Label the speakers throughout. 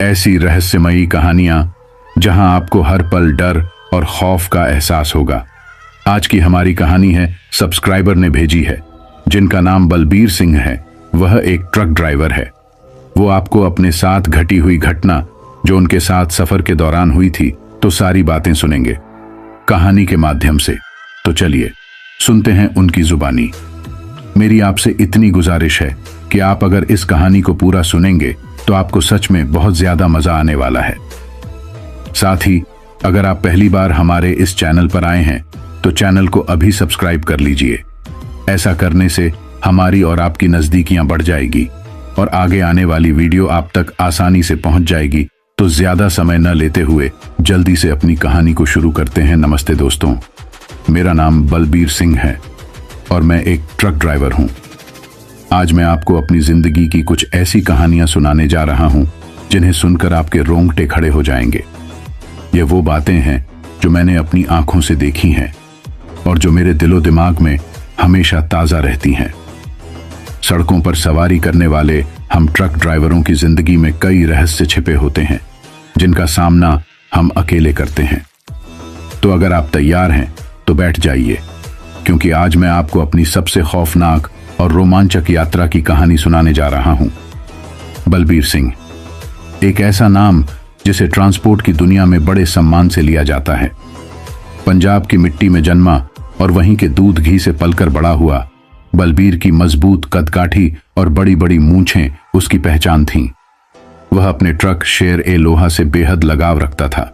Speaker 1: ऐसी रहस्यमयी कहानियां जहां आपको हर पल डर और खौफ का एहसास होगा। आज की हमारी कहानी है सब्सक्राइबर ने भेजी है, जिनका नाम बलबीर सिंह है। वह एक ट्रक ड्राइवर है। वो आपको अपने साथ घटी हुई घटना जो उनके साथ सफर के दौरान हुई थी तो सारी बातें सुनेंगे कहानी के माध्यम से। तो चलिए सुनते हैं उनकी जुबानी। मेरी आपसे इतनी गुजारिश है कि आप अगर इस कहानी को पूरा सुनेंगे तो आपको सच में बहुत ज्यादा मजा आने वाला है। साथ ही अगर आप पहली बार हमारे इस चैनल पर आए हैं तो चैनल को अभी सब्सक्राइब कर लीजिए। ऐसा करने से हमारी और आपकी नजदीकियां बढ़ जाएगी और आगे आने वाली वीडियो आप तक आसानी से पहुंच जाएगी। तो ज्यादा समय न लेते हुए जल्दी से अपनी कहानी को शुरू करते हैं। नमस्ते दोस्तों, मेरा नाम बलबीर सिंह है और मैं एक ट्रक ड्राइवर हूं। आज मैं आपको अपनी जिंदगी की कुछ ऐसी कहानियां सुनाने जा रहा हूं जिन्हें सुनकर आपके रोंगटे खड़े हो जाएंगे। ये वो बातें हैं जो मैंने अपनी आंखों से देखी हैं और जो मेरे दिलो दिमाग में हमेशा ताजा रहती हैं। सड़कों पर सवारी करने वाले हम ट्रक ड्राइवरों की जिंदगी में कई रहस्य छिपे होते हैं जिनका सामना हम अकेले करते हैं। तो अगर आप तैयार हैं तो बैठ जाइए, क्योंकि आज मैं आपको अपनी सबसे खौफनाक और रोमांचक यात्रा की कहानी सुनाने जा रहा हूं। बलबीर सिंह, एक ऐसा नाम जिसे ट्रांसपोर्ट की दुनिया में बड़े सम्मान से लिया जाता है। पंजाब की मिट्टी में जन्मा और वहीं के दूध घी से पलकर बड़ा हुआ, बलबीर की मजबूत कदकाठी और बड़ी बड़ी मूंछें उसकी पहचान थीं। वह अपने ट्रक शेर ए लोहा से बेहद लगाव रखता था।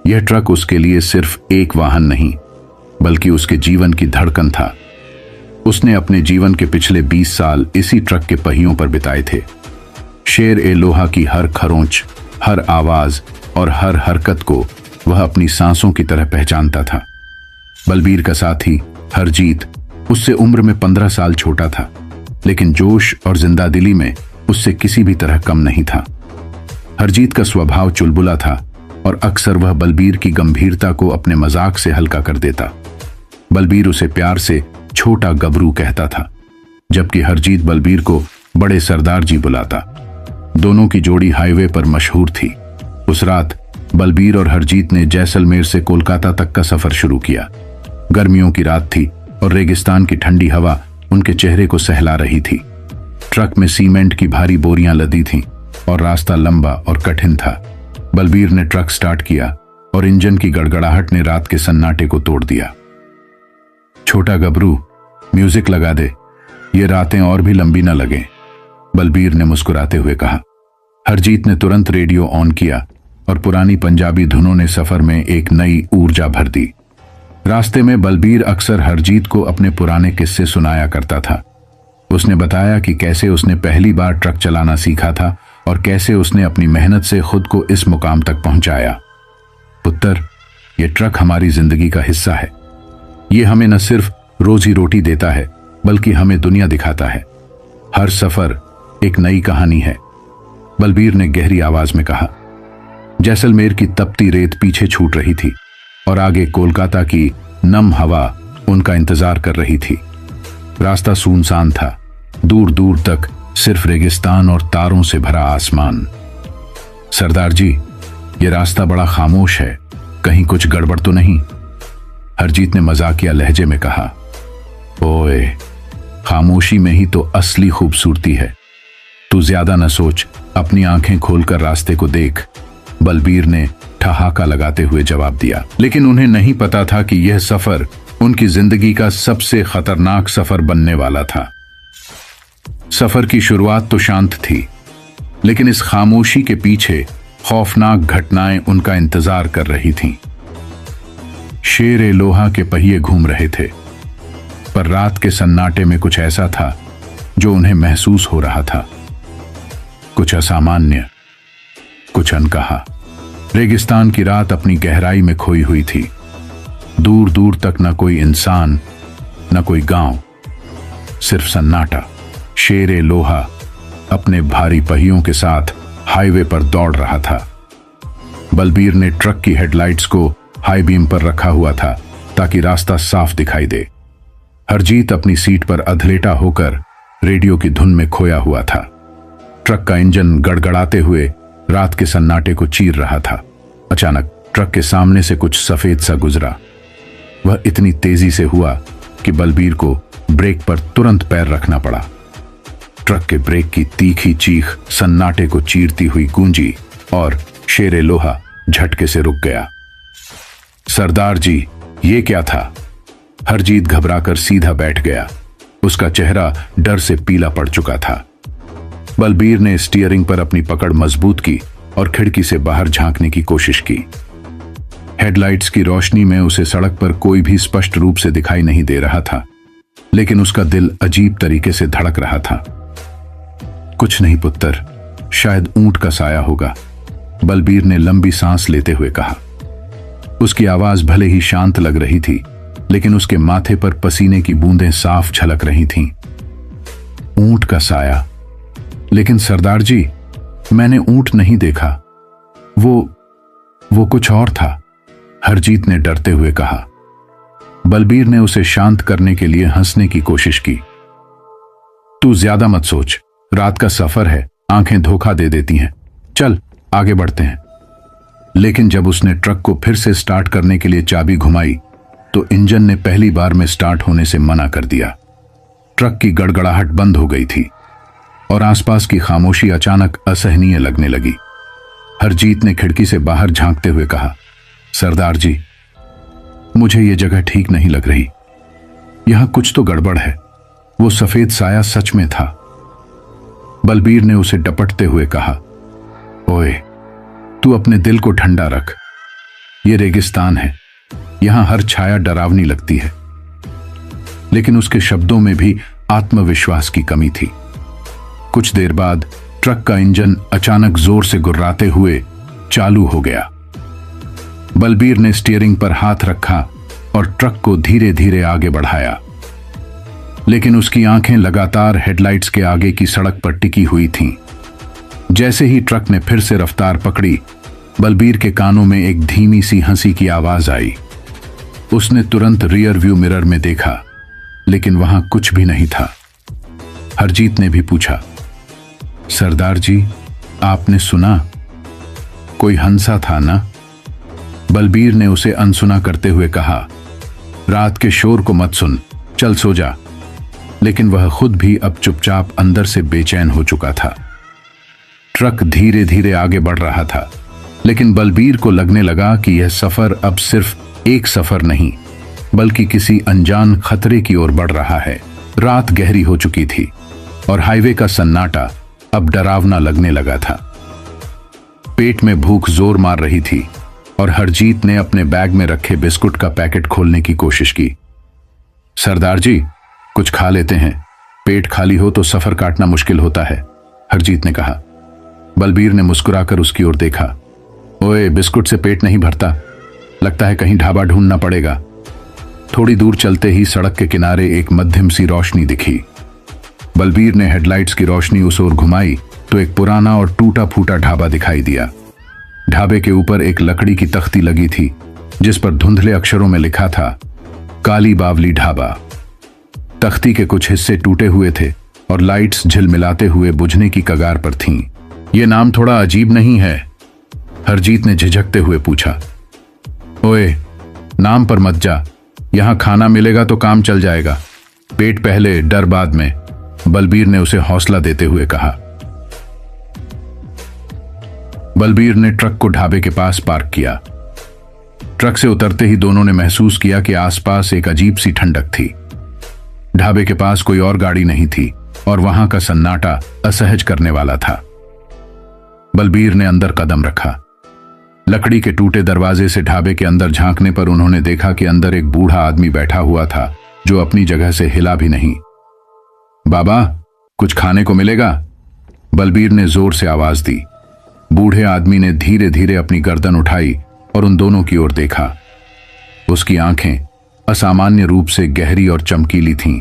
Speaker 1: यह ट्रक उसके लिए सिर्फ एक वाहन नहीं बल्कि उसके जीवन की धड़कन था। उसने अपने जीवन के पिछले 20 साल इसी ट्रक के पहियों पर बिताए थे। शेर ए लोहा की हर खरोंच, हर आवाज और हर हरकत को वह अपनी सांसों की तरह पहचानता था। बलबीर का साथी हरजीत उससे उम्र में 15 साल छोटा था, लेकिन जोश और जिंदादिली में उससे किसी भी तरह कम नहीं था। हरजीत का स्वभाव चुलबुला था और अक्सर वह बलबीर की गंभीरता को अपने मजाक से हल्का कर देता। बलबीर उसे प्यार से छोटा गबरू कहता था, जबकि हरजीत बलबीर को बड़े सरदार जी बुलाता। दोनों की जोड़ी हाईवे पर मशहूर थी। उस रात बलबीर और हरजीत ने जैसलमेर से कोलकाता तक का सफर शुरू किया। गर्मियों की रात थी और रेगिस्तान की ठंडी हवा उनके चेहरे को सहला रही थी। ट्रक में सीमेंट की भारी बोरियां लदी थीं और रास्ता लंबा और कठिन था। बलबीर ने ट्रक स्टार्ट किया और इंजन की गड़गड़ाहट ने रात के सन्नाटे को तोड़ दिया। छोटा गबरू, म्यूजिक लगा दे, ये रातें और भी लंबी न लगें, बलबीर ने मुस्कुराते हुए कहा। हरजीत ने तुरंत रेडियो ऑन किया और पुरानी पंजाबी धुनों ने सफर में एक नई ऊर्जा भर दी। रास्ते में बलबीर अक्सर हरजीत को अपने पुराने किस्से सुनाया करता था। उसने बताया कि कैसे उसने पहली बार ट्रक चलाना सीखा था और कैसे उसने अपनी मेहनत से खुद को इस मुकाम तक पहुंचाया। पुत्र, ये ट्रक हमारी जिंदगी का हिस्सा है। ये हमें न सिर्फ रोजी रोटी देता है बल्कि हमें दुनिया दिखाता है। हर सफर एक नई कहानी है, बलबीर ने गहरी आवाज में कहा। जैसलमेर की तपती रेत पीछे छूट रही थी और आगे कोलकाता की नम हवा उनका इंतजार कर रही थी। रास्ता सुनसान था, दूर दूर तक सिर्फ रेगिस्तान और तारों से भरा आसमान। सरदार जी, ये रास्ता बड़ा खामोश है, कहीं कुछ गड़बड़ तो नहीं? हरजीत ने मजाकिया लहजे में कहा। ओए, खामोशी में ही तो असली खूबसूरती है। तू ज्यादा न सोच, अपनी आंखें खोलकर रास्ते को देख, बलबीर ने ठहाका लगाते हुए जवाब दिया। लेकिन उन्हें नहीं पता था कि यह सफर उनकी जिंदगी का सबसे खतरनाक सफर बनने वाला था। सफर की शुरुआत तो शांत थी, लेकिन इस खामोशी के पीछे खौफनाक घटनाएं उनका इंतजार कर रही थीं। शेर ए लोहा के पहिए घूम रहे थे, पर रात के सन्नाटे में कुछ ऐसा था जो उन्हें महसूस हो रहा था। कुछ असामान्य, कुछ अनकहा। रेगिस्तान की रात अपनी गहराई में खोई हुई थी। दूर दूर तक न कोई इंसान, न कोई गांव, सिर्फ सन्नाटा। शेर ए लोहा अपने भारी पहियों के साथ हाईवे पर दौड़ रहा था। बलबीर ने ट्रक की हेडलाइट्स को हाई बीम पर रखा हुआ था ताकि रास्ता साफ दिखाई दे। हरजीत अपनी सीट पर अधलेटा होकर रेडियो की धुन में खोया हुआ था। ट्रक का इंजन गड़गड़ाते हुए रात के सन्नाटे को चीर रहा था। अचानक ट्रक के सामने से कुछ सफेद सा गुजरा। वह इतनी तेजी से हुआ कि बलबीर को ब्रेक पर तुरंत पैर रखना पड़ा। ट्रक के ब्रेक की तीखी चीख सन्नाटे को चीरती हुई गूंजी और शेरे लोहा झटके से रुक गया। सरदार जी, ये क्या था? हरजीत घबराकर सीधा बैठ गया। उसका चेहरा डर से पीला पड़ चुका था। बलबीर ने स्टीयरिंग पर अपनी पकड़ मजबूत की और खिड़की से बाहर झांकने की कोशिश की। हेडलाइट्स की रोशनी में उसे सड़क पर कोई भी स्पष्ट रूप से दिखाई नहीं दे रहा था, लेकिन उसका दिल अजीब तरीके से धड़क रहा था। कुछ नहीं पुत्र, शायद ऊंट का साया होगा, बलबीर ने लंबी सांस लेते हुए कहा। उसकी आवाज भले ही शांत लग रही थी, लेकिन उसके माथे पर पसीने की बूंदें साफ झलक रही थीं। ऊंट का साया? लेकिन सरदार जी, मैंने ऊंट नहीं देखा। वो कुछ और था, हरजीत ने डरते हुए कहा। बलबीर ने उसे शांत करने के लिए हंसने की कोशिश की। तू ज्यादा मत सोच, रात का सफर है, आंखें धोखा दे देती हैं। चल आगे बढ़ते हैं। लेकिन जब उसने ट्रक को फिर से स्टार्ट करने के लिए चाबी घुमाई तो इंजन ने पहली बार में स्टार्ट होने से मना कर दिया। ट्रक की गड़गड़ाहट बंद हो गई थी और आसपास की खामोशी अचानक असहनीय लगने लगी। हरजीत ने खिड़की से बाहर झांकते हुए कहा, सरदार जी, मुझे यह जगह ठीक नहीं लग रही। यहां कुछ तो गड़बड़ है। वो सफेद साया सच में था। बलबीर ने उसे डपटते हुए कहा, ओए, तू अपने दिल को ठंडा रख। यह रेगिस्तान है, यहां हर छाया डरावनी लगती है। लेकिन उसके शब्दों में भी आत्मविश्वास की कमी थी। कुछ देर बाद ट्रक का इंजन अचानक जोर से गुर्राते हुए चालू हो गया। बलबीर ने स्टीयरिंग पर हाथ रखा और ट्रक को धीरे धीरे आगे बढ़ाया, लेकिन उसकी आंखें लगातार हेडलाइट्स के आगे की सड़क पर टिकी हुई थीं। जैसे ही ट्रक ने फिर से रफ्तार पकड़ी, बलबीर के कानों में एक धीमी सी हंसी की आवाज आई। उसने तुरंत रियर व्यू मिरर में देखा, लेकिन वहां कुछ भी नहीं था। हरजीत ने भी पूछा, सरदार जी, आपने सुना? कोई हंसा था ना? बलबीर ने उसे अनसुना करते हुए कहा, रात के शोर को मत सुन, चल सो जा। लेकिन वह खुद भी अब चुपचाप अंदर से बेचैन हो चुका था। ट्रक धीरे धीरे आगे बढ़ रहा था, लेकिन बलबीर को लगने लगा कि यह सफर अब सिर्फ एक सफर नहीं, बल्कि किसी अनजान खतरे की ओर बढ़ रहा है। रात गहरी हो चुकी थी और हाईवे का सन्नाटा अब डरावना लगने लगा था। पेट में भूख जोर मार रही थी और हरजीत ने अपने बैग में रखे बिस्कुट का पैकेट खोलने की कोशिश की। सरदार जी, कुछ खा लेते हैं, पेट खाली हो तो सफर काटना मुश्किल होता है, हरजीत ने कहा। बलबीर ने मुस्कुराकर उसकी ओर देखा। ओए, बिस्कुट से पेट नहीं भरता, लगता है कहीं ढाबा ढूंढना पड़ेगा। थोड़ी दूर चलते ही सड़क के किनारे एक मध्यम सी रोशनी दिखी। बलबीर ने हेडलाइट्स की रोशनी उस ओर घुमाई तो एक पुराना और टूटा फूटा ढाबा दिखाई दिया। ढाबे के ऊपर एक लकड़ी की तख्ती लगी थी, जिस पर धुंधले अक्षरों में लिखा था, काली बावली ढाबा। तख्ती के कुछ हिस्से टूटे हुए थे और लाइट्स झिलमिलाते हुए बुझने की कगार पर थीं। यह नाम थोड़ा अजीब नहीं है? हरजीत ने झिझकते हुए पूछा। ओए, नाम पर मत जा, यहां खाना मिलेगा तो काम चल जाएगा, पेट पहले डर बाद में, बलबीर ने उसे हौसला देते हुए कहा। बलबीर ने ट्रक को ढाबे के पास पार्क किया। ट्रक से उतरते ही दोनों ने महसूस किया कि आसपास एक अजीब सी ठंडक थी। ढाबे के पास कोई और गाड़ी नहीं थी और वहां का सन्नाटा असहज करने वाला था। बलबीर ने अंदर कदम रखा। लकड़ी के टूटे दरवाजे से ढाबे के अंदर झांकने पर उन्होंने देखा कि अंदर एक बूढ़ा आदमी बैठा हुआ था, जो अपनी जगह से हिला भी नहीं। बाबा, कुछ खाने को मिलेगा? बलबीर ने जोर से आवाज दी। बूढ़े आदमी ने धीरे धीरे अपनी गर्दन उठाई और उन दोनों की ओर देखा। उसकी आंखें असामान्य रूप से गहरी और चमकीली थीं।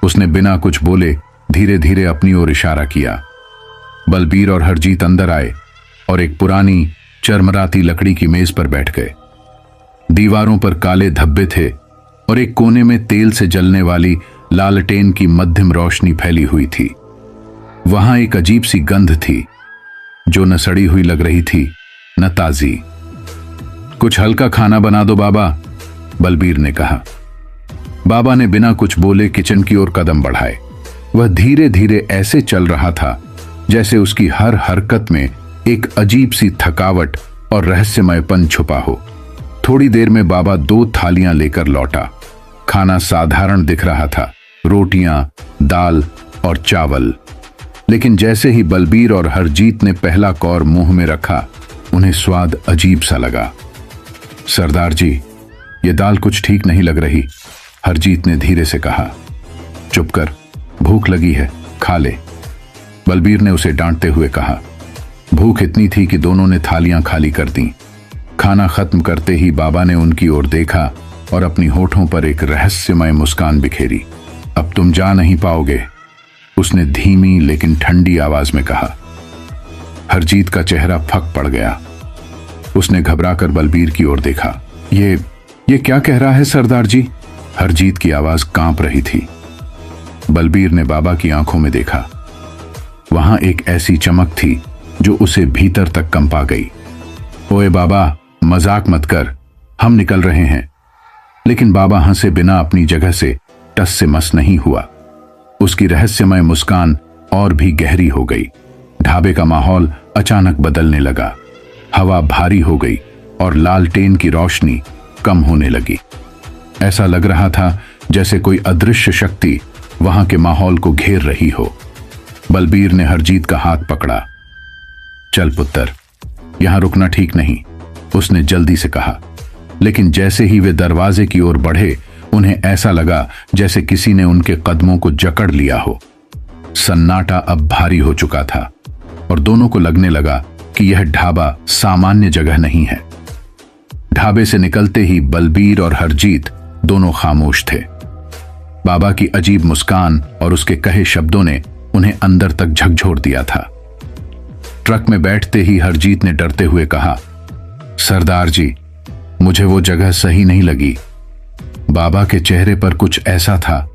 Speaker 1: उसने बिना कुछ बोले धीरे धीरे अपनी ओर इशारा किया। बलबीर और हरजीत अंदर आए और एक पुरानी चरमराती लकड़ी की मेज पर बैठ गए। दीवारों पर काले धब्बे थे और एक कोने में तेल से जलने वाली लालटेन की मध्यम रोशनी फैली हुई थी। वहां एक अजीब सी गंध थी, जो न सड़ी हुई लग रही थी न ताजी। कुछ हल्का खाना बना दो बाबा, बलबीर ने कहा। बाबा ने बिना कुछ बोले किचन की ओर कदम बढ़ाए। वह धीरे धीरे ऐसे चल रहा था जैसे उसकी हर हरकत में एक अजीब सी थकावट और रहस्यमयपन छुपा हो। थोड़ी देर में बाबा 2 थालियां लेकर लौटा। खाना साधारण दिख रहा था, रोटियां, दाल और चावल। लेकिन जैसे ही बलबीर और हरजीत ने पहला कौर मुंह में रखा, उन्हें स्वाद अजीब सा लगा। सरदार जी, ये दाल कुछ ठीक नहीं लग रही, हरजीत ने धीरे से कहा। चुप कर, भूख लगी है, खा ले, बलबीर ने उसे डांटते हुए कहा। भूख इतनी थी कि दोनों ने थालियां खाली कर दी। खाना खत्म करते ही बाबा ने उनकी ओर देखा और अपनी होठों पर एक रहस्यमय मुस्कान बिखेरी। अब तुम जा नहीं पाओगे, उसने धीमी लेकिन ठंडी आवाज में कहा। हरजीत का चेहरा फक पड़ गया। उसने घबराकर बलबीर की ओर देखा। ये क्या कह रहा है सरदार जी? हरजीत की आवाज कांप रही थी। बलबीर ने बाबा की आंखों में देखा। वहां एक ऐसी चमक थी जो उसे भीतर तक कंपा गई। ओए बाबा, मजाक मत कर, हम निकल रहे हैं। लेकिन बाबा हंसे बिना अपनी जगह से टस से मस नहीं हुआ। उसकी रहस्यमय मुस्कान और भी गहरी हो गई। ढाबे का माहौल अचानक बदलने लगा। हवा भारी हो गई और लालटेन की रोशनी कम होने लगी। ऐसा लग रहा था जैसे कोई अदृश्य शक्ति वहां के माहौल को घेर रही हो। बलबीर ने हरजीत का हाथ पकड़ा। चल पुत्र, यहां रुकना ठीक नहीं, उसने जल्दी से कहा। लेकिन जैसे ही वे दरवाजे की ओर बढ़े, उन्हें ऐसा लगा जैसे किसी ने उनके कदमों को जकड़ लिया हो। सन्नाटा अब भारी हो चुका था और दोनों को लगने लगा कि यह ढाबा सामान्य जगह नहीं है। ढाबे से निकलते ही बलबीर और हरजीत दोनों खामोश थे। बाबा की अजीब मुस्कान और उसके कहे शब्दों ने उन्हें अंदर तक झकझोर दिया था। ट्रक में बैठते ही हरजीत ने डरते हुए कहा, सरदार जी, मुझे वो जगह सही नहीं लगी। बाबा के चेहरे पर कुछ ऐसा था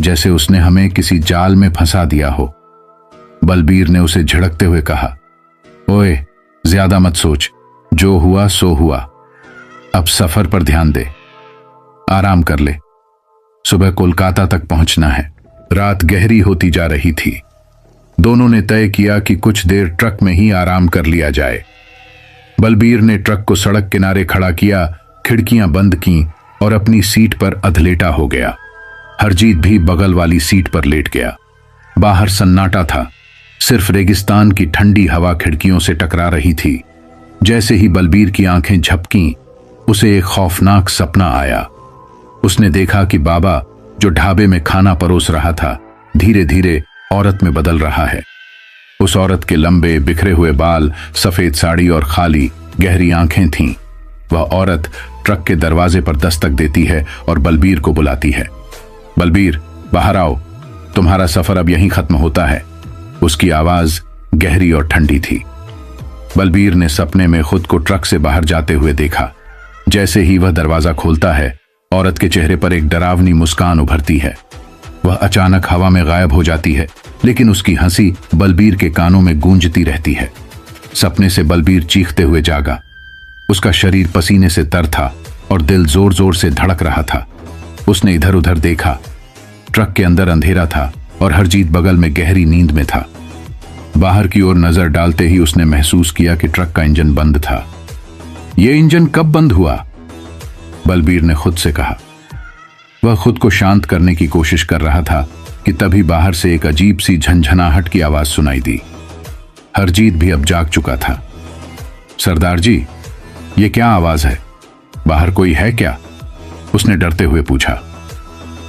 Speaker 1: जैसे उसने हमें किसी जाल में फंसा दिया हो। बलबीर ने उसे झिड़कते हुए कहा, ओए, ज्यादा मत सोच, जो हुआ सो हुआ। अब सफर पर ध्यान दे, आराम कर ले, सुबह कोलकाता तक पहुंचना है। रात गहरी होती जा रही थी। दोनों ने तय किया कि कुछ देर ट्रक में ही आराम कर लिया जाए। बलबीर ने ट्रक को सड़क किनारे खड़ा किया, खिड़कियां बंद की और अपनी सीट पर अधलेटा हो गया। हरजीत भी बगल वाली सीट पर लेट गया। बाहर सन्नाटा था, सिर्फ रेगिस्तान की ठंडी हवा खिड़कियों से टकरा रही थी। जैसे ही बलबीर की आंखें झपकीं, उसे एक खौफनाक सपना आया। उसने देखा कि बाबा जो ढाबे में खाना परोस रहा था, धीरे धीरे औरत में बदल रहा है। उस औरत के लंबे बिखरे हुए बाल, सफेद साड़ी और खाली गहरी आंखें थीं। वह औरत ट्रक के दरवाजे पर दस्तक देती है और बलबीर को बुलाती है। बलबीर, बाहर आओ, तुम्हारा सफर अब यहीं खत्म होता है। उसकी आवाज गहरी और ठंडी थी। बलबीर ने सपने में खुद को ट्रक से बाहर जाते हुए देखा। जैसे ही वह दरवाजा खोलता है, औरत के चेहरे पर एक डरावनी मुस्कान उभरती है। वह अचानक हवा में गायब हो जाती है, लेकिन उसकी हंसी बलबीर के कानों में गूंजती रहती है। सपने से बलबीर चीखते हुए जागा। उसका शरीर पसीने से तर था और दिल जोर जोर से धड़क रहा था। उसने इधर उधर देखा। ट्रक के अंदर अंधेरा था और हरजीत बगल में गहरी नींद में था। बाहर की ओर नजर डालते ही उसने महसूस किया कि ट्रक का इंजन बंद था। यह इंजन कब बंद हुआ? बलबीर ने खुद से कहा। वह खुद को शांत करने की कोशिश कर रहा था कि तभी बाहर से एक अजीब सी झंझनाहट की आवाज सुनाई दी। हरजीत भी अब जाग चुका था। सरदार जी, ये क्या आवाज है? बाहर कोई है क्या? उसने डरते हुए पूछा।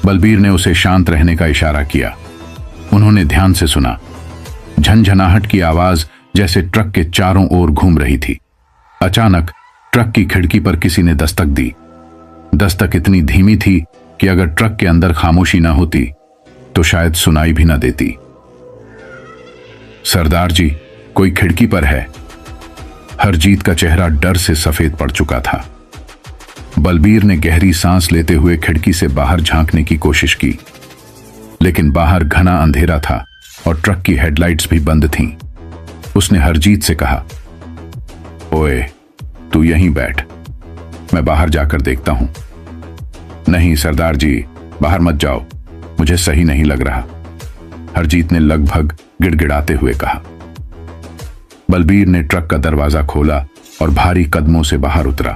Speaker 1: बलबीर ने उसे शांत रहने का इशारा किया। उन्होंने ध्यान से सुना। झंझनाहट की आवाज जैसे ट्रक के चारों ओर घूम रही थी। अचानक ट्रक की खिड़की पर किसी ने दस्तक दी। दस्तक इतनी धीमी थी कि अगर ट्रक के अंदर खामोशी ना होती तो शायद सुनाई भी ना देती। सरदार जी, कोई खिड़की पर है। हरजीत का चेहरा डर से सफेद पड़ चुका था। बलबीर ने गहरी सांस लेते हुए खिड़की से बाहर झांकने की कोशिश की, लेकिन बाहर घना अंधेरा था और ट्रक की हेडलाइट्स भी बंद थीं। उसने हरजीत से कहा, ओए, तू यहीं बैठ, मैं बाहर जाकर देखता हूं। नहीं सरदार जी, बाहर मत जाओ, मुझे सही नहीं लग रहा, हरजीत ने लगभग गिड़गिड़ाते हुए कहा। बलबीर ने ट्रक का दरवाजा खोला और भारी कदमों से बाहर उतरा।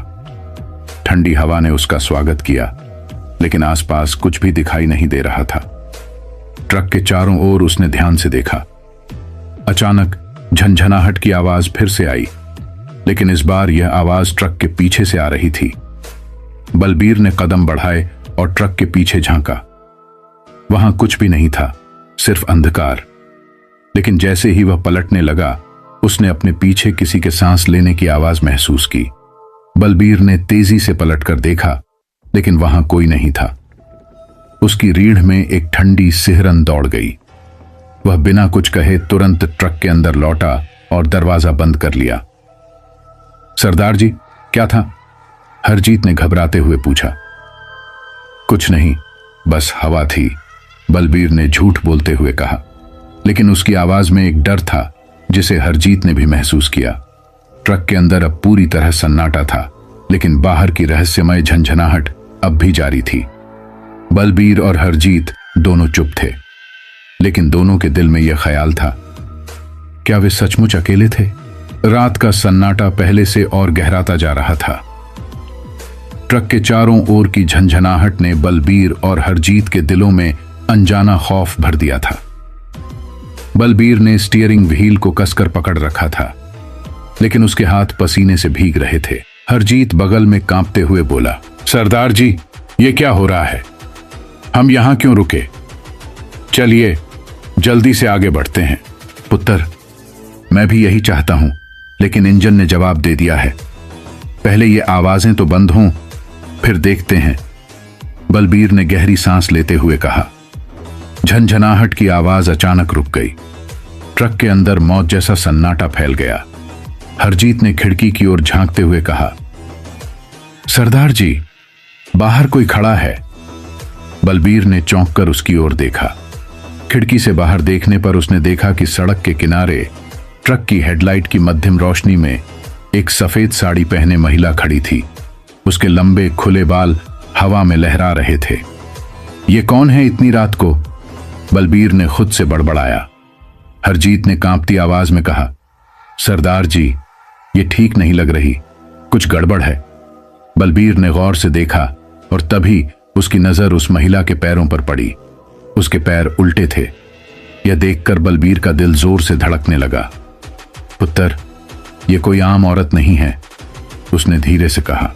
Speaker 1: ठंडी हवा ने उसका स्वागत किया, लेकिन आसपास कुछ भी दिखाई नहीं दे रहा था। ट्रक के चारों ओर उसने ध्यान से देखा। अचानक झनझनाहट की आवाज फिर से आई, लेकिन इस बार यह आवाज ट्रक के पीछे से आ रही थी। बलबीर ने कदम बढ़ाए और ट्रक के पीछे झांका। वहां कुछ भी नहीं था, सिर्फ अंधकार। लेकिन जैसे ही वह पलटने लगा, उसने अपने पीछे किसी के सांस लेने की आवाज महसूस की। बलबीर ने तेजी से पलटकर देखा, लेकिन वहां कोई नहीं था। उसकी रीढ़ में एक ठंडी सिहरन दौड़ गई। वह बिना कुछ कहे तुरंत ट्रक के अंदर लौटा और दरवाजा बंद कर लिया। सरदार जी, क्या था? हरजीत ने घबराते हुए पूछा। कुछ नहीं, बस हवा थी, बलबीर ने झूठ बोलते हुए कहा। लेकिन उसकी आवाज में एक डर था जिसे हरजीत ने भी महसूस किया। ट्रक के अंदर अब पूरी तरह सन्नाटा था, लेकिन बाहर की रहस्यमय झंझनाहट अब भी जारी थी। बलबीर और हरजीत दोनों चुप थे, लेकिन दोनों के दिल में यह ख्याल था, क्या वे सचमुच अकेले थे? रात का सन्नाटा पहले से और गहराता जा रहा था। ट्रक के चारों ओर की झंझनाहट ने बलबीर और हरजीत के दिलों में अनजाना खौफ भर दिया था। बलबीर ने स्टीयरिंग व्हील को कसकर पकड़ रखा था, लेकिन उसके हाथ पसीने से भीग रहे थे। हरजीत बगल में कांपते हुए बोला, सरदार जी, ये क्या हो रहा है? हम यहां क्यों रुके? चलिए जल्दी से आगे बढ़ते हैं। पुत्र, मैं भी यही चाहता हूं, लेकिन इंजन ने जवाब दे दिया है। पहले ये आवाजें तो बंद हों, फिर देखते हैं, बलबीर ने गहरी सांस लेते हुए कहा। झंझनाहट की आवाज अचानक रुक गई। ट्रक के अंदर मौत जैसा सन्नाटा फैल गया। हरजीत ने खिड़की की ओर झांकते हुए कहा, सरदार जी, बाहर कोई खड़ा है। बलबीर ने चौंक कर उसकी ओर देखा। खिड़की से बाहर देखने पर उसने देखा कि सड़क के किनारे ट्रक की हेडलाइट की मध्यम रोशनी में एक सफेद साड़ी पहने महिला खड़ी थी। उसके लंबे खुले बाल हवा में लहरा रहे थे। ये कौन है इतनी रात को? बलबीर ने खुद से बड़बड़ाया। हरजीत ने कांपती आवाज में कहा, सरदार जी, ये ठीक नहीं लग रही, कुछ गड़बड़ है। बलबीर ने गौर से देखा और तभी उसकी नजर उस महिला के पैरों पर पड़ी। उसके पैर उल्टे थे। यह देखकर बलबीर का दिल जोर से धड़कने लगा। पुत्र, यह कोई आम औरत नहीं है, उसने धीरे से कहा।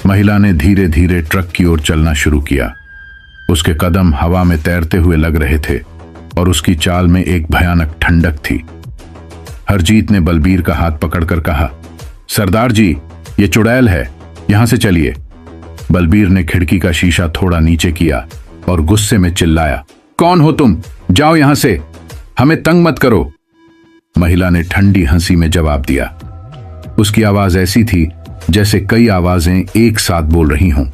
Speaker 1: महिला ने धीरे धीरे ट्रक की ओर चलना शुरू किया। उसके कदम हवा में तैरते हुए लग रहे थे और उसकी चाल में एक भयानक ठंडक थी। हरजीत ने बलबीर का हाथ पकड़कर कहा, सरदार जी, ये चुड़ैल है, यहां से चलिए। बलबीर ने खिड़की का शीशा थोड़ा नीचे किया और गुस्से में चिल्लाया, कौन हो तुम? जाओ यहां से, हमें तंग मत करो। महिला ने ठंडी हंसी में जवाब दिया। उसकी आवाज ऐसी थी जैसे कई आवाजें एक साथ बोल रही हों।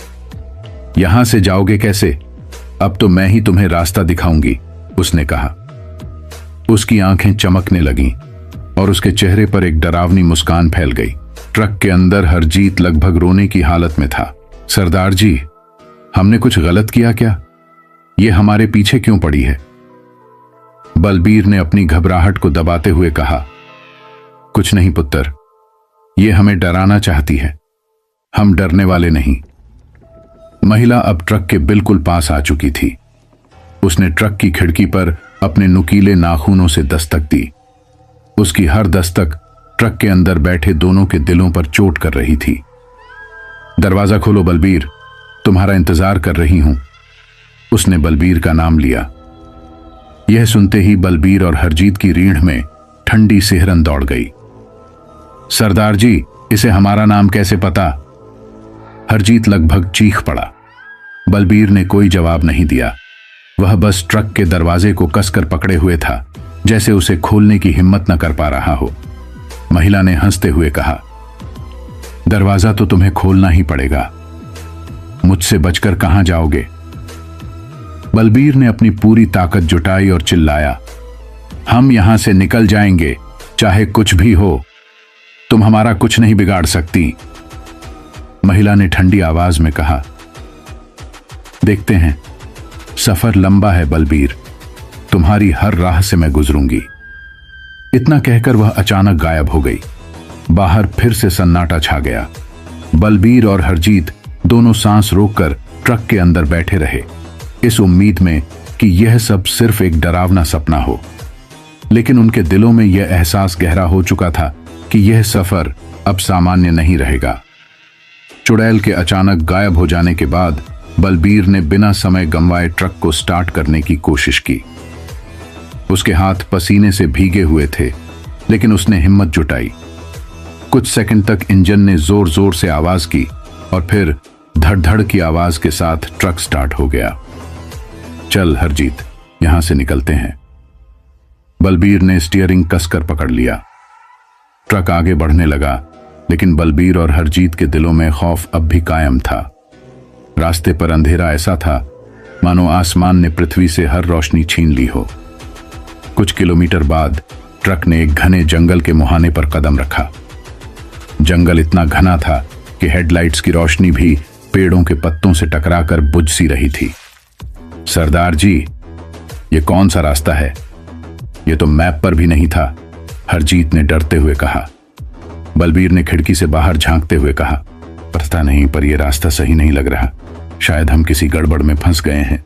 Speaker 1: यहां से जाओगे कैसे? अब तो मैं ही तुम्हें रास्ता दिखाऊंगी, उसने कहा। उसकी आंखें चमकने लगीं और उसके चेहरे पर एक डरावनी मुस्कान फैल गई। ट्रक के अंदर हरजीत लगभग रोने की हालत में था। सरदार जी, हमने कुछ गलत किया क्या? ये हमारे पीछे क्यों पड़ी है? बलबीर ने अपनी घबराहट को दबाते हुए कहा, कुछ नहीं पुत्र, ये हमें डराना चाहती है, हम डरने वाले नहीं। महिला अब ट्रक के बिल्कुल पास आ चुकी थी। उसने ट्रक की खिड़की पर अपने नुकीले नाखूनों से दस्तक दी। उसकी हर दस्तक ट्रक के अंदर बैठे दोनों के दिलों पर चोट कर रही थी। दरवाजा खोलो बलबीर, तुम्हारा इंतजार कर रही हूं, उसने बलबीर का नाम लिया। यह सुनते ही बलबीर और हरजीत की रीढ़ में ठंडी सिहरन दौड़ गई। सरदार जी, इसे हमारा नाम कैसे पता? हरजीत लगभग चीख पड़ा। बलबीर ने कोई जवाब नहीं दिया। वह बस ट्रक के दरवाजे को कसकर पकड़े हुए था, जैसे उसे खोलने की हिम्मत न कर पा रहा हो। महिला ने हंसते हुए कहा, दरवाजा तो तुम्हें खोलना ही पड़ेगा, मुझसे बचकर कहां जाओगे? बलबीर ने अपनी पूरी ताकत जुटाई और चिल्लाया, हम यहां से निकल जाएंगे, चाहे कुछ भी हो, तुम हमारा कुछ नहीं बिगाड़ सकती, महिला ने ठंडी आवाज में कहा। देखते हैं, सफर लंबा है बलबीर, तुम्हारी हर राह से मैं गुजरूंगी। इतना कहकर वह अचानक गायब हो गई। बाहर फिर से सन्नाटा छा गया। बलबीर और हरजीत दोनों सांस रोककर ट्रक के अंदर बैठे रहे, इस उम्मीद में कि यह सब सिर्फ एक डरावना सपना हो। लेकिन उनके दिलों में यह एहसास गहरा हो चुका था कि यह सफर अब सामान्य नहीं रहेगा। चुड़ैल के अचानक गायब हो जाने के बाद बलबीर ने बिना समय गंवाए ट्रक को स्टार्ट करने की कोशिश की। उसके हाथ पसीने से भीगे हुए थे, लेकिन उसने हिम्मत जुटाई। कुछ सेकंड तक इंजन ने जोर जोर से आवाज की और फिर धड़ धड़ की आवाज के साथ ट्रक स्टार्ट हो गया। चल हरजीत, यहां से निकलते हैं। बलबीर ने स्टीयरिंग कसकर पकड़ लिया। ट्रक आगे बढ़ने लगा, लेकिन बलबीर और हरजीत के दिलों में खौफ अब भी कायम था। रास्ते पर अंधेरा ऐसा था मानो आसमान ने पृथ्वी से हर रोशनी छीन ली हो। कुछ किलोमीटर बाद ट्रक ने एक घने जंगल के मुहाने पर कदम रखा। जंगल इतना घना था कि हेडलाइट्स की रोशनी भी पेड़ों के पत्तों से टकराकर बुझ सी रही थी। सरदार जी, ये कौन सा रास्ता है? ये तो मैप पर भी नहीं था, हरजीत ने डरते हुए कहा। बलबीर ने खिड़की से बाहर झांकते हुए कहा, पता नहीं, पर यह रास्ता सही नहीं लग रहा। शायद हम किसी गड़बड़ में फंस गए हैं,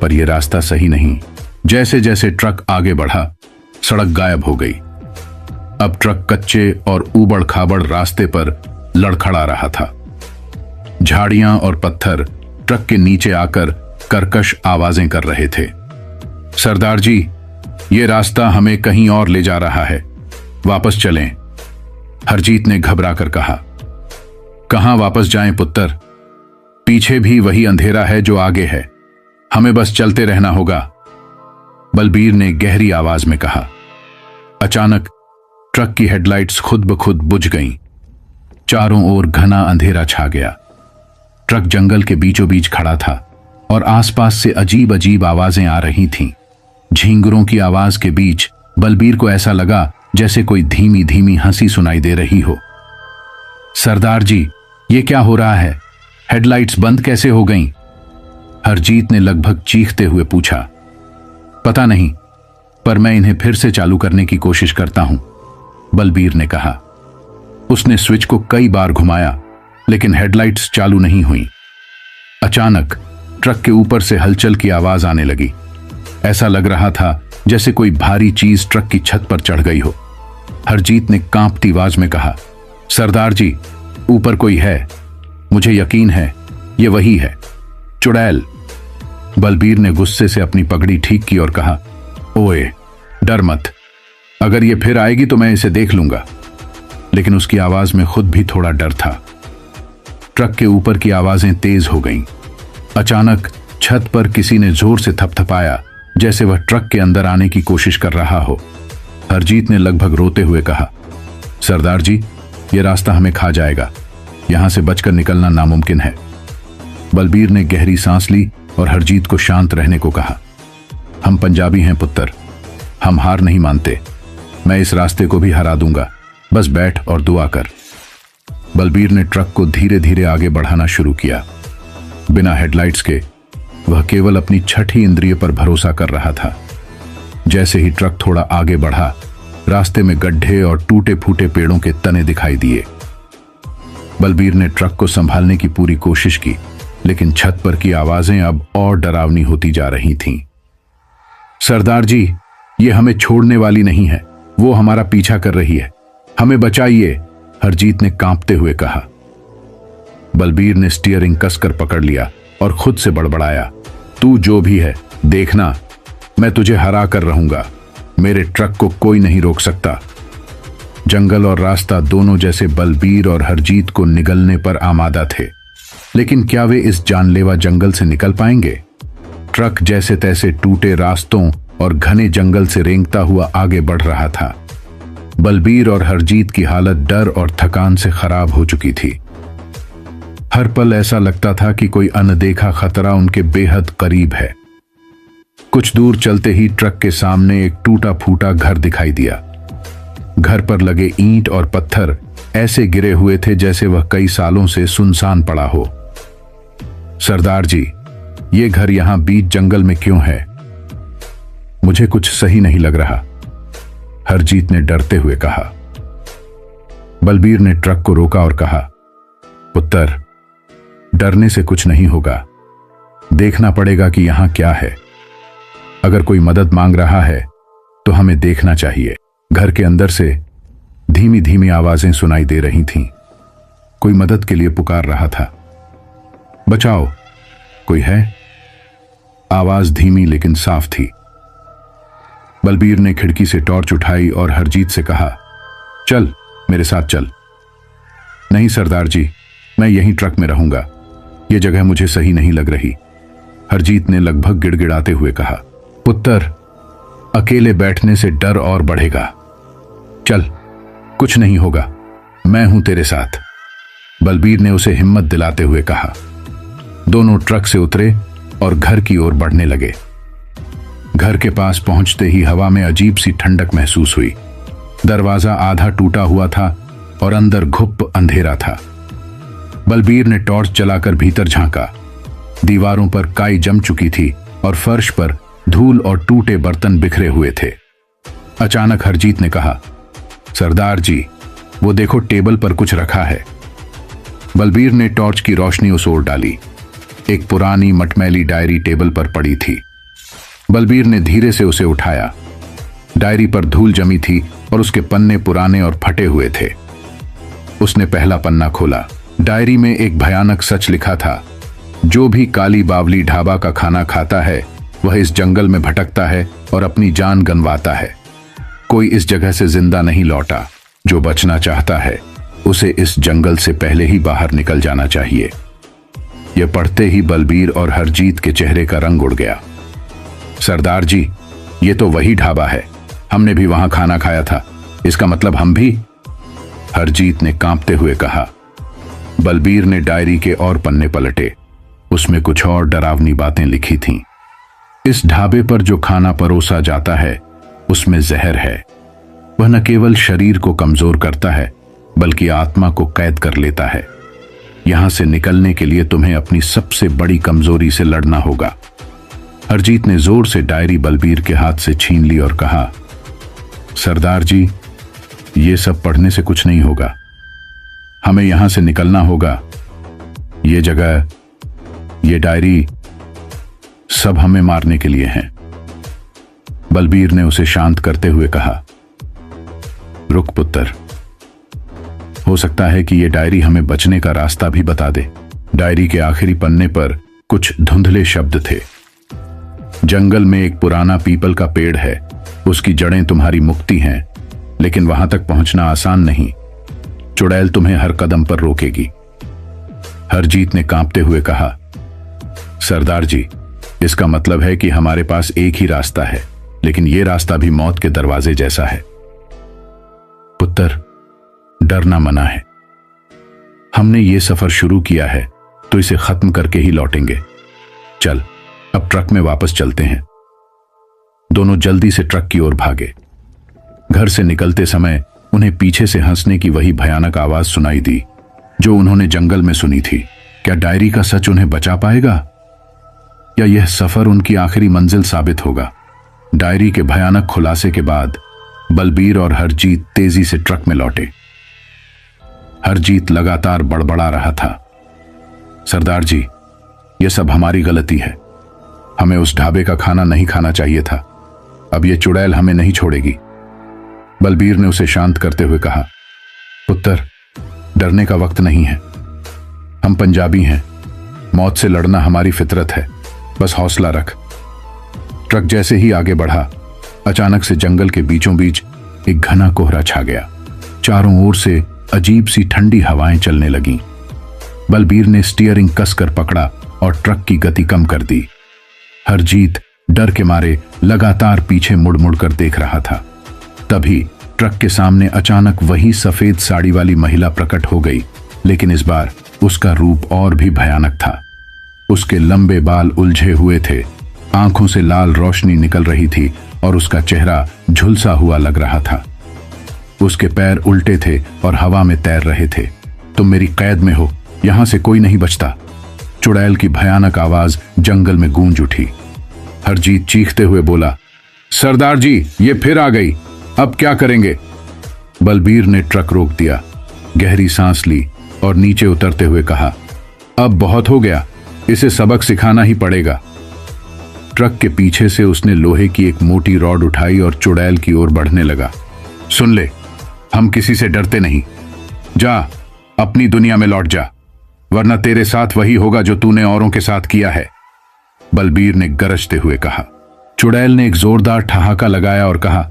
Speaker 1: पर यह रास्ता सही नहीं। जैसे जैसे ट्रक आगे बढ़ा, सड़क गायब हो गई। अब ट्रक कच्चे और ऊबड़ खाबड़ रास्ते पर लड़खड़ा रहा था। झाड़ियां और पत्थर ट्रक के नीचे आकर कर्कश आवाजें कर रहे थे। सरदार जी, ये रास्ता हमें कहीं और ले जा रहा है, वापस चलें, हरजीत ने घबरा कर कहा। कहां वापस जाएं पुत्र? पीछे भी वही अंधेरा है जो आगे है, हमें बस चलते रहना होगा, बलबीर ने गहरी आवाज में कहा। अचानक ट्रक की हेडलाइट्स खुद ब खुद बुझ गईं। चारों ओर घना अंधेरा छा गया। ट्रक जंगल के बीचों बीच खड़ा था और आसपास से अजीब अजीब आवाजें आ रही थीं। झींगरों की आवाज के बीच बलबीर को ऐसा लगा जैसे कोई धीमी धीमी हंसी सुनाई दे रही हो। सरदार जी, ये क्या हो रहा है? हेडलाइट्स बंद कैसे हो गईं? हरजीत ने लगभग चीखते हुए पूछा। पता नहीं, पर मैं इन्हें फिर से चालू करने की कोशिश करता हूं, बलबीर ने कहा। उसने स्विच को कई बार घुमाया, लेकिन हेडलाइट्स चालू नहीं हुई। अचानक ट्रक के ऊपर से हलचल की आवाज आने लगी। ऐसा लग रहा था जैसे कोई भारी चीज ट्रक की छत पर चढ़ गई हो। हरजीत ने कांपती आवाज में कहा, सरदार जी, ऊपर कोई है, मुझे यकीन है ये वही है, चुड़ैल। बलबीर ने गुस्से से अपनी पगड़ी ठीक की और कहा, ओए, डर मत, अगर ये फिर आएगी तो मैं इसे देख लूंगा। लेकिन उसकी आवाज में खुद भी थोड़ा डर था। ट्रक के ऊपर की आवाजें तेज हो गईं। अचानक छत पर किसी ने जोर से थपथपाया, जैसे वह ट्रक के अंदर आने की कोशिश कर रहा हो। हरजीत ने लगभग रोते हुए कहा, सरदार जी, यह रास्ता हमें खा जाएगा, यहां से बचकर निकलना नामुमकिन है। बलबीर ने गहरी सांस ली और हरजीत को शांत रहने को कहा। हम पंजाबी हैं पुत्र, हम हार नहीं मानते, मैं इस रास्ते को भी हरा दूंगा, बस बैठ और दुआ कर। बलबीर ने ट्रक को धीरे धीरे आगे बढ़ाना शुरू किया। बिना हेडलाइट्स के वह केवल अपनी छठी इंद्रिय पर भरोसा कर रहा था। जैसे ही ट्रक थोड़ा आगे बढ़ा, रास्ते में गड्ढे और टूटे फूटे पेड़ों के तने दिखाई दिए। बलबीर ने ट्रक को संभालने की पूरी कोशिश की, लेकिन छत पर की आवाजें अब और डरावनी होती जा रही थीं। सरदार जी, ये हमें छोड़ने वाली नहीं है, वो हमारा पीछा कर रही है, हमें बचाइए, हरजीत ने कांपते हुए कहा। बलबीर ने स्टीयरिंग कसकर पकड़ लिया और खुद से बड़बड़ाया, तू जो भी है, देखना, मैं तुझे हरा कर रहूंगा, मेरे ट्रक को कोई नहीं रोक सकता। जंगल और रास्ता दोनों जैसे बलबीर और हरजीत को निगलने पर आमादा थे, लेकिन क्या वे इस जानलेवा जंगल से निकल पाएंगे? ट्रक जैसे तैसे टूटे रास्तों और घने जंगल से रेंगता हुआ आगे बढ़ रहा था। बलबीर और हरजीत की हालत डर और थकान से खराब हो चुकी थी। हर पल ऐसा लगता था कि कोई अनदेखा खतरा उनके बेहद करीब है। कुछ दूर चलते ही ट्रक के सामने एक टूटा फूटा घर दिखाई दिया। घर पर लगे ईंट और पत्थर ऐसे गिरे हुए थे जैसे वह कई सालों से सुनसान पड़ा हो। सरदार जी, ये घर यहां बीच जंगल में क्यों है? मुझे कुछ सही नहीं लग रहा, हरजीत ने डरते हुए कहा। बलबीर ने ट्रक को रोका और कहा, पुत्र, डरने से कुछ नहीं होगा। देखना पड़ेगा कि यहां क्या है। अगर कोई मदद मांग रहा है तो हमें देखना चाहिए। घर के अंदर से धीमी धीमी आवाजें सुनाई दे रही थीं। कोई मदद के लिए पुकार रहा था। बचाओ, कोई है? आवाज धीमी लेकिन साफ थी। बलबीर ने खिड़की से टॉर्च उठाई और हरजीत से कहा, चल मेरे साथ चल। नहीं सरदार जी, मैं यहीं ट्रक में रहूंगा। यह जगह मुझे सही नहीं लग रही, हरजीत ने लगभग गिड़गिड़ाते हुए कहा। पुत्र, अकेले बैठने से डर और बढ़ेगा। चल, कुछ नहीं होगा, मैं हूं तेरे साथ, बलबीर ने उसे हिम्मत दिलाते हुए कहा। दोनों ट्रक से उतरे और घर की ओर बढ़ने लगे। घर के पास पहुंचते ही हवा में अजीब सी ठंडक महसूस हुई। दरवाजा आधा टूटा हुआ था और अंदर घुप अंधेरा था। बलबीर ने टॉर्च जलाकर भीतर झांका। दीवारों पर काई जम चुकी थी और फर्श पर धूल और टूटे बर्तन बिखरे हुए थे। अचानक हरजीत ने कहा, सरदार जी, वो देखो टेबल पर कुछ रखा है। बलबीर ने टॉर्च की रोशनी उस ओर डाली। एक पुरानी मटमैली डायरी टेबल पर पड़ी थी। बलबीर ने धीरे से उसे उठाया। डायरी पर धूल जमी थी और उसके पन्ने पुराने और फटे हुए थे। उसने पहला पन्ना खोला। डायरी में एक भयानक सच लिखा था, जो भी काली बावली ढाबा का खाना खाता है वह इस जंगल में भटकता है और अपनी जान गंवाता है। कोई इस जगह से जिंदा नहीं लौटा। जो बचना चाहता है उसे इस जंगल से पहले ही बाहर निकल जाना चाहिए। यह पढ़ते ही बलबीर और हरजीत के चेहरे का रंग उड़ गया। सरदार जी, ये तो वही ढाबा है, हमने भी वहां खाना खाया था। इसका मतलब हम भी? हरजीत ने कांपते हुए कहा। बलबीर ने डायरी के और पन्ने पलटे। उसमें कुछ और डरावनी बातें लिखी थीं। इस ढाबे पर जो खाना परोसा जाता है उसमें जहर है। वह न केवल शरीर को कमजोर करता है बल्कि आत्मा को कैद कर लेता है। यहां से निकलने के लिए तुम्हें अपनी सबसे बड़ी कमजोरी से लड़ना होगा। हरजीत ने जोर से डायरी बलबीर के हाथ से छीन ली और कहा, सरदार जी, ये सब पढ़ने से कुछ नहीं होगा। हमें यहां से निकलना होगा। ये जगह, ये डायरी, सब हमें मारने के लिए हैं। बलबीर ने उसे शांत करते हुए कहा, रुक पुत्र, हो सकता है कि यह डायरी हमें बचने का रास्ता भी बता दे। डायरी के आखिरी पन्ने पर कुछ धुंधले शब्द थे। जंगल में एक पुराना पीपल का पेड़ है, उसकी जड़ें तुम्हारी मुक्ति हैं, लेकिन वहां तक पहुंचना आसान नहीं। चुड़ैल तुम्हें हर कदम पर रोकेगी। हरजीत ने कांपते हुए कहा, सरदार जी, इसका मतलब है कि हमारे पास एक ही रास्ता है, लेकिन यह रास्ता भी मौत के दरवाजे जैसा है। पुत्र, डरना मना है। हमने ये सफर शुरू किया है तो इसे खत्म करके ही लौटेंगे। चल, अब ट्रक में वापस चलते हैं। दोनों जल्दी से ट्रक की ओर भागे। घर से निकलते समय उन्हें पीछे से हंसने की वही भयानक आवाज सुनाई दी जो उन्होंने जंगल में सुनी थी। क्या डायरी का सच उन्हें बचा पाएगा, या यह सफर उनकी आखिरी मंजिल साबित होगा? डायरी के भयानक खुलासे के बाद बलबीर और हरजीत तेजी से ट्रक में लौटे। हरजीत लगातार बड़बड़ा रहा था, सरदार जी, यह सब हमारी गलती है। हमें उस ढाबे का खाना नहीं खाना चाहिए था। अब यह चुड़ैल हमें नहीं छोड़ेगी। बलबीर ने उसे शांत करते हुए कहा, पुत्र, डरने का वक्त नहीं है। हम पंजाबी हैं, मौत से लड़ना हमारी फितरत है। बस हौसला रख। ट्रक जैसे ही आगे बढ़ा, अचानक से जंगल के बीचों बीच एक घना कोहरा छा गया। चारों ओर से अजीब सी ठंडी हवाएं चलने लगीं। बलबीर ने स्टीयरिंग कसकर पकड़ा और ट्रक की गति कम कर दी। हरजीत डर के मारे लगातार पीछे मुड़ मुड़ कर देख रहा था। तभी ट्रक के सामने अचानक वही सफेद साड़ी वाली महिला प्रकट हो गई, लेकिन इस बार उसका रूप और भी भयानक था। उसके लंबे बाल उलझे हुए थे, आंखों से लाल रोशनी निकल रही थी और उसका चेहरा झुलसा हुआ लग रहा था। उसके पैर उल्टे थे और हवा में तैर रहे थे। तुम मेरी कैद में हो, यहां से कोई नहीं बचता। चुड़ैल की भयानक आवाज जंगल में गूंज उठी। हरजीत चीखते हुए बोला, सरदार जी, ये फिर आ गई, अब क्या करेंगे? बलबीर ने ट्रक रोक दिया, गहरी सांस ली और नीचे उतरते हुए कहा, अब बहुत हो गया, इसे सबक सिखाना ही पड़ेगा। ट्रक के पीछे से उसने लोहे की एक मोटी रॉड उठाई और चुड़ैल की ओर बढ़ने लगा। सुन ले, हम किसी से डरते नहीं। जा, अपनी दुनिया में लौट जा, वरना तेरे साथ वही होगा जो तूने औरों के साथ किया है, बलबीर ने गरजते हुए कहा। चुड़ैल ने एक जोरदार ठहाका लगाया और कहा,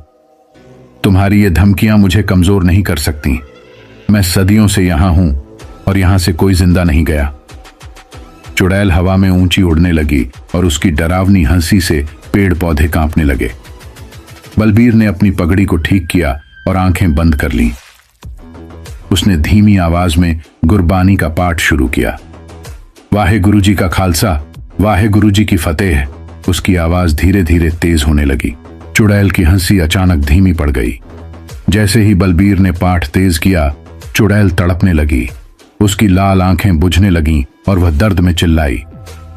Speaker 1: तुम्हारी ये धमकियां मुझे कमजोर नहीं कर सकती। मैं सदियों से यहां हूं और यहां से कोई जिंदा नहीं गया। चुड़ैल हवा में ऊंची उड़ने लगी और उसकी डरावनी हंसी से पेड़ पौधे कांपने लगे। बलबीर ने अपनी पगड़ी को ठीक किया और आंखें बंद कर लीं। उसने धीमी आवाज में गुरबानी का पाठ शुरू किया। वाहे गुरु जी का खालसा, वाहे गुरु जी की फतेह। उसकी आवाज धीरे धीरे तेज होने लगी। चुड़ैल की हंसी अचानक धीमी पड़ गई। जैसे ही बलबीर ने पाठ तेज किया, चुड़ैल तड़पने लगी। उसकी लाल आंखें बुझने लगीं और वह दर्द में चिल्लाई,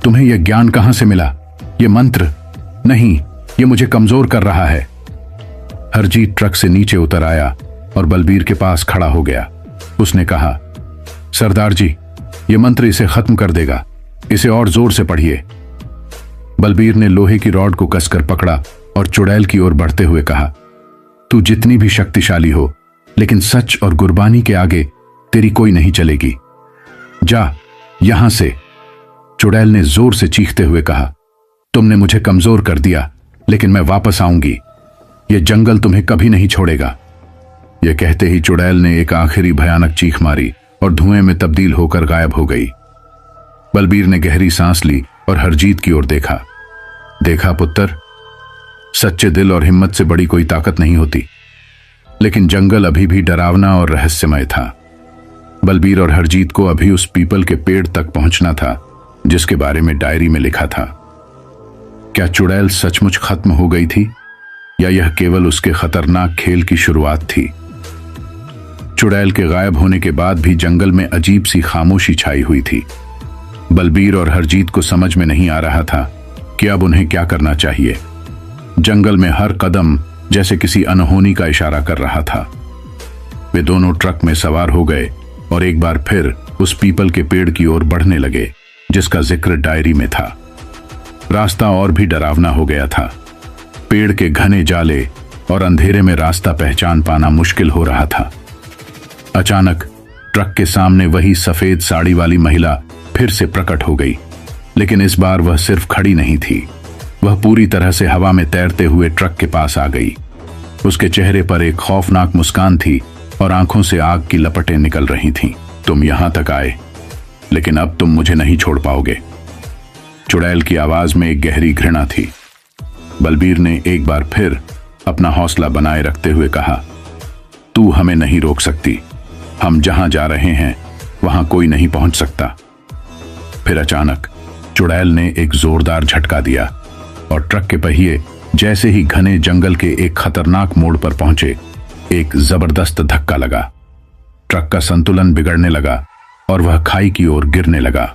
Speaker 1: तुम्हें यह ज्ञान कहां से मिला? यह मंत्र नहीं, यह मुझे कमजोर कर रहा है। हरजीत ट्रक से नीचे उतर आया और बलबीर के पास खड़ा हो गया। उसने कहा, सरदार जी, यह मंत्र इसे खत्म कर देगा, इसे और जोर से पढ़िए। बलबीर ने लोहे की रॉड को कसकर पकड़ा और चुड़ैल की ओर बढ़ते हुए कहा, तू जितनी भी शक्तिशाली हो, लेकिन सच और गुरबानी के आगे तेरी कोई नहीं चलेगी। जा यहां से। चुड़ैल ने जोर से चीखते हुए कहा, तुमने मुझे कमजोर कर दिया, लेकिन मैं वापस आऊंगी। यह जंगल तुम्हें कभी नहीं छोड़ेगा। यह कहते ही चुड़ैल ने एक आखिरी भयानक चीख मारी और धुएं में तब्दील होकर गायब हो गई। बलबीर ने गहरी सांस ली और हरजीत की ओर देखा। देखा पुत्र, सच्चे दिल और हिम्मत से बड़ी कोई ताकत नहीं होती। लेकिन जंगल अभी भी डरावना और रहस्यमय था। बलबीर और हरजीत को अभी उस पीपल के पेड़ तक पहुंचना था जिसके बारे में डायरी में लिखा था। क्या चुड़ैल सचमुच खत्म हो गई थी या यह केवल उसके खतरनाक खेल की शुरुआत थी? चुड़ैल के गायब होने के बाद भी जंगल में अजीब सी खामोशी छाई हुई थी। बलबीर और हरजीत को समझ में नहीं आ रहा था कि अब उन्हें क्या करना चाहिए। जंगल में हर कदम जैसे किसी अनहोनी का इशारा कर रहा था। वे दोनों ट्रक में सवार हो गए और एक बार फिर उस पीपल के पेड़ की ओर बढ़ने लगे जिसका जिक्र डायरी में था। रास्ता और भी डरावना हो गया था। पेड़ के घने जाले और अंधेरे में रास्ता पहचान पाना मुश्किल हो रहा था। अचानक ट्रक के सामने वही सफेद साड़ी वाली महिला फिर से प्रकट हो गई, लेकिन इस बार वह सिर्फ खड़ी नहीं थी, वह पूरी तरह से हवा में तैरते हुए ट्रक के पास आ गई। उसके चेहरे पर एक खौफनाक मुस्कान थी और आंखों से आग की लपटें निकल रही थीं। तुम यहां तक आए, लेकिन अब तुम मुझे नहीं छोड़ पाओगे। चुड़ैल की आवाज में एक गहरी घृणा थी। बलबीर ने एक बार फिर अपना हौसला बनाए रखते हुए कहा, तू हमें नहीं रोक सकती। हम जहां जा रहे हैं वहां कोई नहीं पहुंच सकता। फिर अचानक चुड़ैल ने एक जोरदार झटका दिया और ट्रक के पहिए जैसे ही घने जंगल के एक खतरनाक मोड़ पर पहुंचे, एक जबरदस्त धक्का लगा। ट्रक का संतुलन बिगड़ने लगा और वह खाई की ओर गिरने लगा।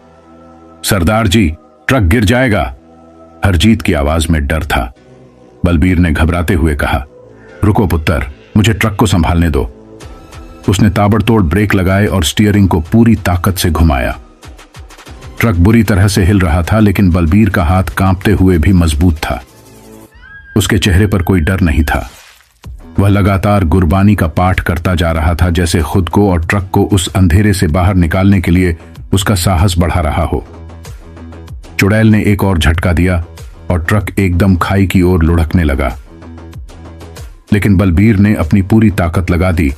Speaker 1: सरदार जी, ट्रक गिर जाएगा। हरजीत की आवाज में डर था। बलबीर ने घबराते हुए कहा, रुको पुत्र, मुझे ट्रक को संभालने दो। उसने ताबड़तोड़ ब्रेक लगाए और स्टीयरिंग को पूरी ताकत से घुमाया। ट्रक बुरी तरह से हिल रहा था, लेकिन बलबीर का हाथ कांपते हुए भी मजबूत था। उसके चेहरे पर कोई डर नहीं था। वह लगातार गुरबानी का पाठ करता जा रहा था, जैसे खुद को और ट्रक को उस अंधेरे से बाहर निकालने के लिए उसका साहस बढ़ा रहा हो। चुड़ैल ने एक और झटका दिया और ट्रक एकदम खाई की ओर लुढ़कने लगा, लेकिन बलबीर ने अपनी पूरी ताकत लगा दी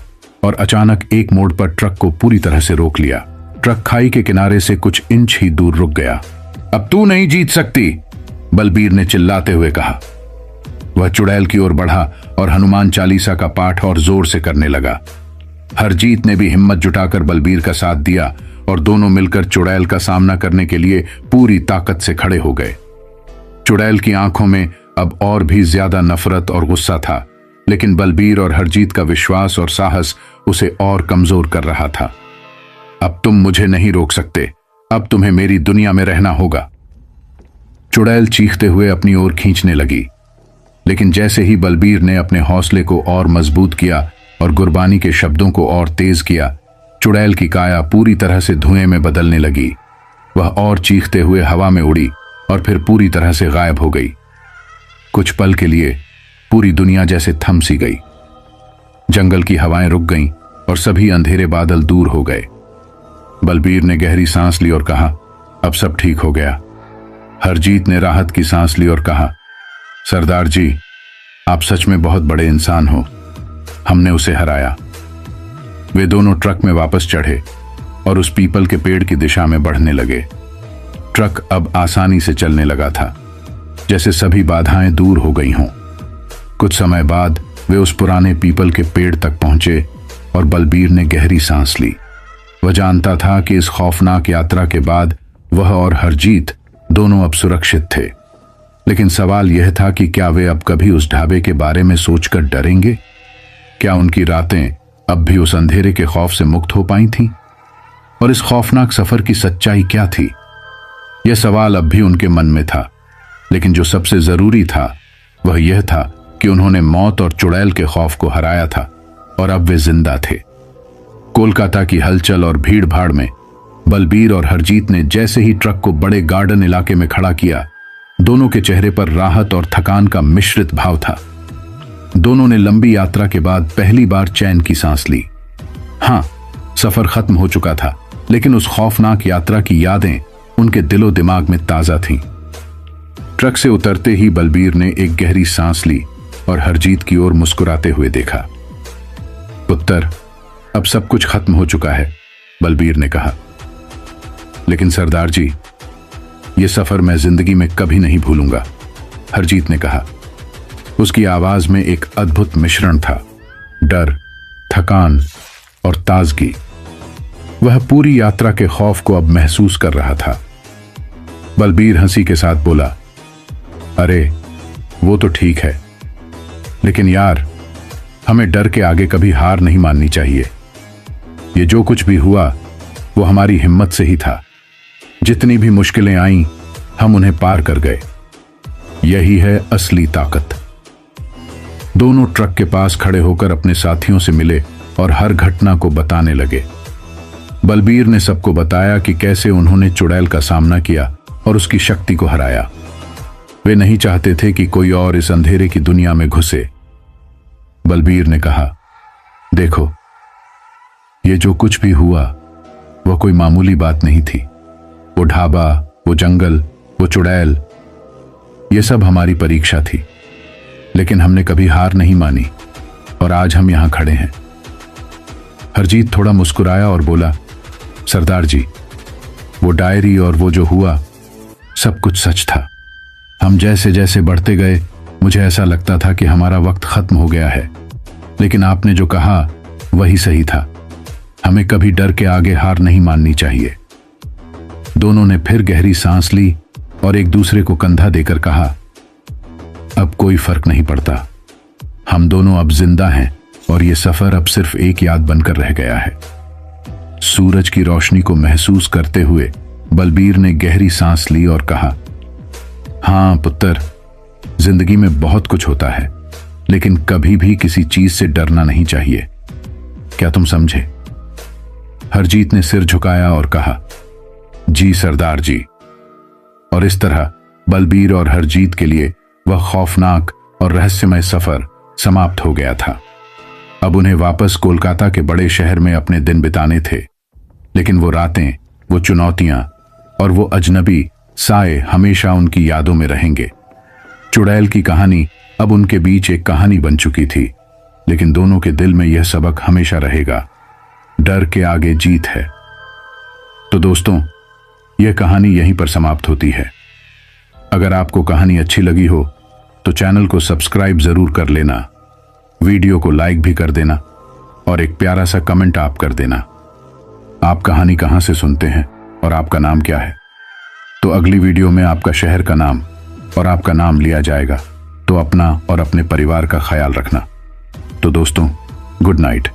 Speaker 1: और अचानक एक मोड़ पर ट्रक को पूरी तरह से रोक लिया। ट्रक खाई के किनारे से कुछ इंच ही दूर रुक गया। अब तू नहीं जीत सकती, बलबीर ने चिल्लाते हुए कहा। वह चुड़ैल की ओर बढ़ा और हनुमान चालीसा का पाठ और जोर से करने लगा। हरजीत ने भी हिम्मत जुटाकर बलबीर का साथ दिया और दोनों मिलकर चुड़ैल का सामना करने के लिए पूरी ताकत से खड़े हो गए। चुड़ैल की आंखों में अब और भी ज्यादा नफरत और गुस्सा था, लेकिन बलबीर और हरजीत का विश्वास और साहस उसे और कमजोर कर रहा था। अब तुम मुझे नहीं रोक सकते, अब तुम्हें मेरी दुनिया में रहना होगा। चुड़ैल चीखते हुए अपनी ओर खींचने लगी, लेकिन जैसे ही बलबीर ने अपने हौसले को और मजबूत किया और गुरबानी के शब्दों को और तेज किया, चुड़ैल की काया पूरी तरह से धुएं में बदलने लगी। वह और चीखते हुए हवा में उड़ी और फिर पूरी तरह से गायब हो गई। कुछ पल के लिए पूरी दुनिया जैसे थम सी गई। जंगल की हवाएं रुक गईं और सभी अंधेरे बादल दूर हो गए। बलबीर ने गहरी सांस ली और कहा, अब सब ठीक हो गया। हरजीत ने राहत की सांस ली और कहा, सरदार जी, आप सच में बहुत बड़े इंसान हो, हमने उसे हराया। वे दोनों ट्रक में वापस चढ़े और उस पीपल के पेड़ की दिशा में बढ़ने लगे। ट्रक अब आसानी से चलने लगा था, जैसे सभी बाधाएं दूर हो गई हों। कुछ समय बाद वे उस पुराने पीपल के पेड़ तक पहुंचे और बलबीर ने गहरी सांस ली। वह जानता था कि इस खौफनाक यात्रा के बाद वह और हरजीत दोनों अब सुरक्षित थे, लेकिन सवाल यह था कि क्या वे अब कभी उस ढाबे के बारे में सोचकर डरेंगे? क्या उनकी रातें अब भी उस अंधेरे के खौफ से मुक्त हो पाई थीं? और इस खौफनाक सफर की सच्चाई क्या थी? यह सवाल अब भी उनके मन में था, लेकिन जो सबसे जरूरी था वह यह था कि उन्होंने मौत और चुड़ैल के खौफ को हराया था और अब वे जिंदा थे। कोलकाता की हलचल और भीड़ भाड़ में बलबीर और हरजीत ने जैसे ही ट्रक को बड़े गार्डन इलाके में खड़ा किया, दोनों के चेहरे पर राहत और थकान का मिश्रित भाव था। दोनों ने लंबी यात्रा के बाद पहली बार चैन की सांस ली। हां, सफर खत्म हो चुका था, लेकिन उस खौफनाक यात्रा की यादें उनके दिलो दिमाग में ताजा थीं। ट्रक से उतरते ही बलबीर ने एक गहरी सांस ली और हरजीत की ओर मुस्कुराते हुए देखा। पुत्र, अब सब कुछ खत्म हो चुका है, बलबीर ने कहा। लेकिन सरदार जी, यह सफर मैं जिंदगी में कभी नहीं भूलूंगा, हरजीत ने कहा। उसकी आवाज में एक अद्भुत मिश्रण था, डर, थकान और ताजगी। वह पूरी यात्रा के खौफ को अब महसूस कर रहा था। बलबीर हंसी के साथ बोला, अरे वो तो ठीक है, लेकिन यार, हमें डर के आगे कभी हार नहीं माननी चाहिए। ये जो कुछ भी हुआ वो हमारी हिम्मत से ही था। जितनी भी मुश्किलें आईं, हम उन्हें पार कर गए। यही है असली ताकत। दोनों ट्रक के पास खड़े होकर अपने साथियों से मिले और हर घटना को बताने लगे। बलबीर ने सबको बताया कि कैसे उन्होंने चुड़ैल का सामना किया और उसकी शक्ति को हराया। वे नहीं चाहते थे कि कोई और इस अंधेरे की दुनिया में घुसे। बलबीर ने कहा, देखो, ये जो कुछ भी हुआ वह कोई मामूली बात नहीं थी। वो ढाबा, वो जंगल, वो चुड़ैल, ये सब हमारी परीक्षा थी, लेकिन हमने कभी हार नहीं मानी और आज हम यहां खड़े हैं। हरजीत थोड़ा मुस्कुराया और बोला, सरदार जी, वो डायरी और वो जो हुआ सब कुछ सच था। हम जैसे जैसे बढ़ते गए, मुझे ऐसा लगता था कि हमारा वक्त खत्म हो गया है, लेकिन आपने जो कहा वही सही था। हमें कभी डर के आगे हार नहीं माननी चाहिए। दोनों ने फिर गहरी सांस ली और एक दूसरे को कंधा देकर कहा, अब कोई फर्क नहीं पड़ता, हम दोनों अब जिंदा हैं और ये सफर अब सिर्फ एक याद बनकर रह गया है। सूरज की रोशनी को महसूस करते हुए बलबीर ने गहरी सांस ली और कहा, हां पुत्र, जिंदगी में बहुत कुछ होता है, लेकिन कभी भी किसी चीज से डरना नहीं चाहिए। क्या तुम समझे? हरजीत ने सिर झुकाया और कहा, जी सरदार जी। और इस तरह बलबीर और हरजीत के लिए वह खौफनाक और रहस्यमय सफर समाप्त हो गया था। अब उन्हें वापस कोलकाता के बड़े शहर में अपने दिन बिताने थे, लेकिन वो रातें, वो चुनौतियां और वो अजनबी साए हमेशा उनकी यादों में रहेंगे। चुड़ैल की कहानी अब उनके बीच एक कहानी बन चुकी थी, लेकिन दोनों के दिल में यह सबक हमेशा रहेगा, डर के आगे जीत है। तो दोस्तों, यह कहानी यहीं पर समाप्त होती है। अगर आपको कहानी अच्छी लगी हो तो चैनल को सब्सक्राइब जरूर कर लेना, वीडियो को लाइक भी कर देना और एक प्यारा सा कमेंट आप कर देना। आप कहानी कहां से सुनते हैं और आपका नाम क्या है? तो अगली वीडियो में आपका शहर का नाम और आपका नाम लिया जाएगा। तो अपना और अपने परिवार का ख्याल रखना। तो दोस्तों, गुड नाइट।